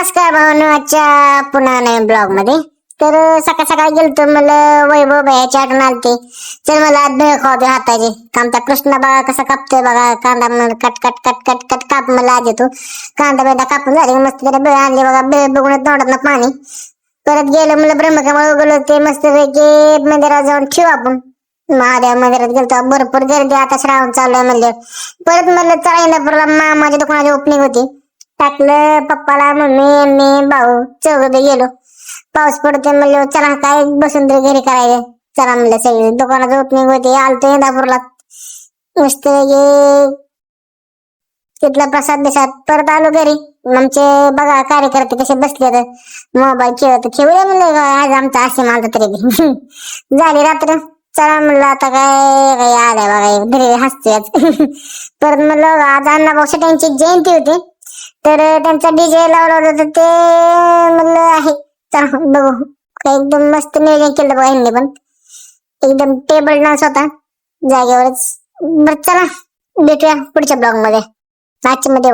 नमस्कार भावांनो, आजच्या पुन्हा नवीन ब्लॉग मध्ये. तर सकाळ सकाळी गेलतो, मला वैभव भैयाची आठवण आलती. चल मला आज भेळ खाऊ दे हाताचे. आमचा कृष्णा बघा कसा कापतोय बघा, कांदा cut cut cut cut cut काप. मला आज येतो कांदा बेदा कापून झाले मस्त त्याला भेळ आणली बघा. भेळ बघून तोंडात पाणी. परत गेलं मला ब्रह्मकमळ उगवलं ते मस्त पैकी मंदिरात जाऊन ठेवू आपण. महादेव मंदिरात गेलतो, भरपूर गर्दी. आता श्रावण चालू आहे म्हणलं. परत म्हणलं चला इंदापूरला मामाच्या दुकानाची ओपनिंग होती. टाकलं पप्पाला, मम्मी मी भाऊ चौघे गेलो. पाऊस पडतोय म्हणलं चला काय बसून तरी घरी करायचं. चला म्हणलं सगळे दुकानाची ओपनिंग होती. आलतो इंदापूरला मस्त तिथला प्रसाद बिसाद. परत आलो घरी. आमचे बघा कार्यकर्ते कसे बसले तर मोबाईल खेळूया म्हणलं आज आमचा असे मानता तरी झाली रात्र. चला म्हणलं आता काय आलाय बघा घरी हसते आज. परत म्हणलं आज अण्णाभाऊ साठेंची जयंती होती, तर त्यांचा डीजे लावला होता. ते म्हणलं आहे चला बघू. एकदम मस्त नियोजन केलं बघा ह्यांनी पण. एकदम टेबल डान्स होता जागेवरच. बरं चला भेटूया पुढच्या ब्लॉग मध्ये. आजच्या मध्ये